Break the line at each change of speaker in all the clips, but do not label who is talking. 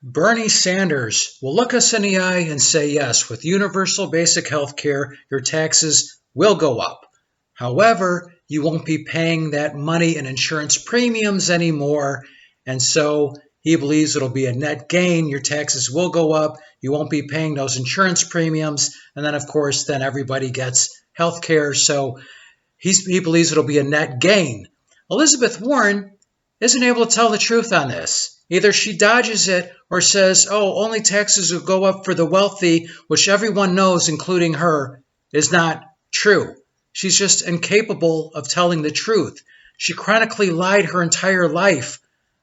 Bernie Sanders will look us in the eye and say, yes, with universal basic health care, your taxes will go up. However, you won't be paying that money in insurance premiums anymore. And so he believes it'll be a net gain. Your taxes will go up. You won't be paying those insurance premiums. And then, of course, then everybody gets health care. So he believes it'll be a net gain. Elizabeth Warren isn't able to tell the truth on this. Either she dodges it or says, oh, only taxes will go up for the wealthy, which everyone knows, including her, is not true. She's just incapable of telling the truth. She chronically lied her entire life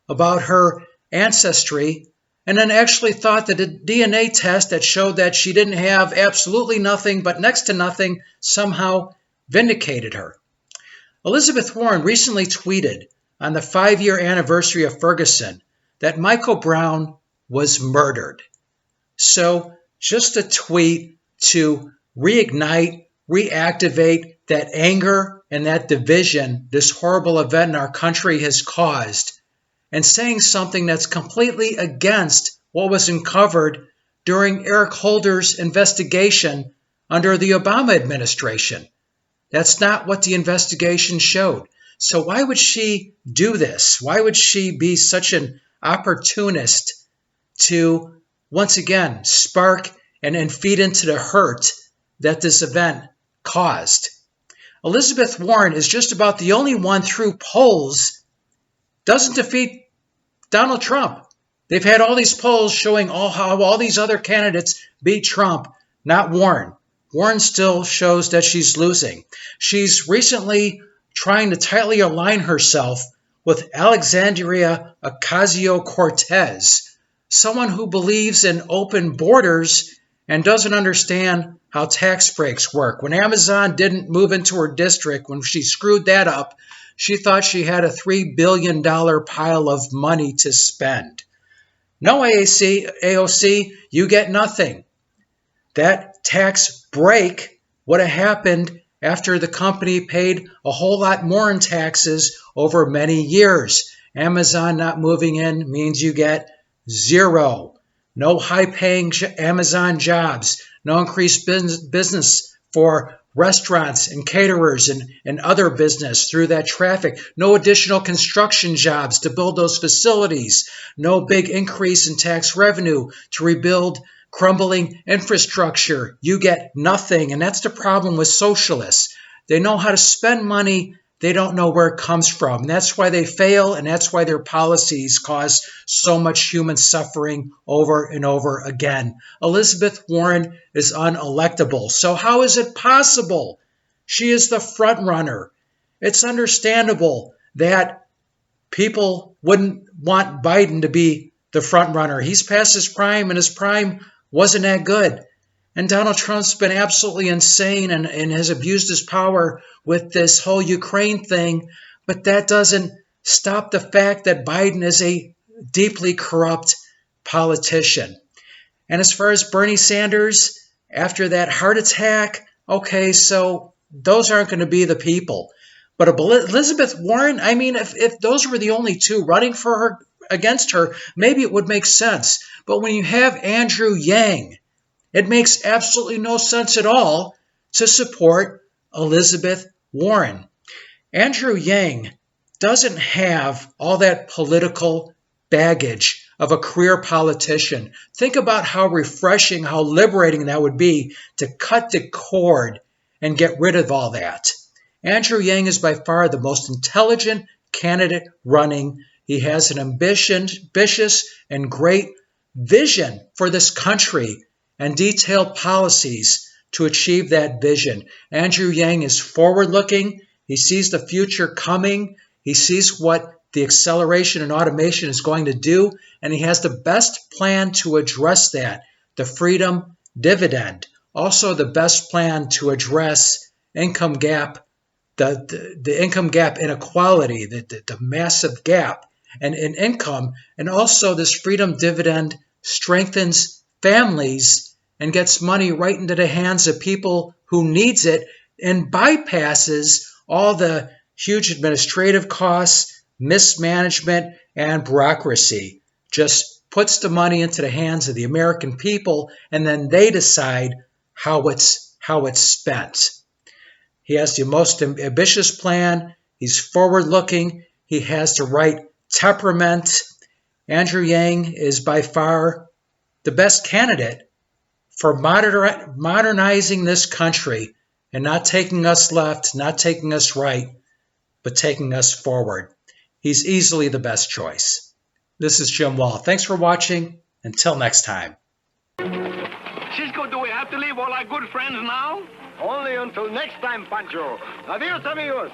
about her ancestry and then actually thought that a DNA test that showed that she didn't have absolutely nothing but next to nothing somehow vindicated her. Elizabeth Warren recently tweeted on the 5-year anniversary of Ferguson that Michael Brown was murdered. So just a tweet to reignite, reactivate that anger and that division this horrible event in our country has caused, and saying something that's completely against what was uncovered during Eric Holder's investigation under the Obama administration. That's not what the investigation showed. So why would she do this? Why would she be such an opportunist to, once again, spark and feed into the hurt that this event caused? Elizabeth Warren is just about the only one through polls doesn't defeat Donald Trump. They've had all these polls showing how all these other candidates beat Trump, not Warren. Warren still shows that she's losing. She's recently trying to tightly align herself with Alexandria Ocasio-Cortez, someone who believes in open borders and doesn't understand how tax breaks work. When Amazon didn't move into her district, when she screwed that up, she thought she had a $3 billion pile of money to spend. No, AOC, you get nothing. That tax break would have happened after the company paid a whole lot more in taxes over many years. Amazon not moving in means you get zero. No high-paying Amazon jobs. No increased business for restaurants and caterers and other business through that traffic. No additional construction jobs to build those facilities. No big increase in tax revenue to rebuild crumbling infrastructure. You get nothing. And that's the problem with socialists. They know how to spend money. They don't know where it comes from. And that's why they fail. And that's why their policies cause so much human suffering over and over again. Elizabeth Warren is unelectable. So how is it possible? She is the front runner. It's understandable that people wouldn't want Biden to be the front runner. He's past his prime, and his prime wasn't that good. And Donald Trump's been absolutely insane and has abused his power with this whole Ukraine thing. But that doesn't stop the fact that Biden is a deeply corrupt politician. And as far as Bernie Sanders, after that heart attack, okay, so those aren't going to be the people. But Elizabeth Warren, I mean, if those were the only two running for her, against her, maybe it would make sense. But when you have Andrew Yang, it makes absolutely no sense at all to support Elizabeth Warren. Andrew Yang doesn't have all that political baggage of a career politician. Think about how refreshing, how liberating that would be to cut the cord and get rid of all that. Andrew Yang is by far the most intelligent candidate running. He has an ambitious and great vision for this country and detailed policies to achieve that vision. Andrew Yang is forward-looking. He sees the future coming. He sees what the acceleration and automation is going to do, and he has the best plan to address that, the freedom dividend. Also the best plan to address income gap, the income gap inequality, the massive gap in income, and also this freedom dividend strengthens families and gets money right into the hands of people who needs it and bypasses all the huge administrative costs, mismanagement, and bureaucracy. Just puts the money into the hands of the American people, and then they decide how it's spent. He has the most ambitious plan. He's forward-looking. He has the right temperament. Andrew Yang is by far the best candidate for modernizing this country and not taking us left, not taking us right, but taking us forward. He's easily the best choice. This is Jim Wall. Thanks for watching. Until next time.
Cisco, do we have to leave all our good friends now?
Only until next time, Pancho. Adios, amigos.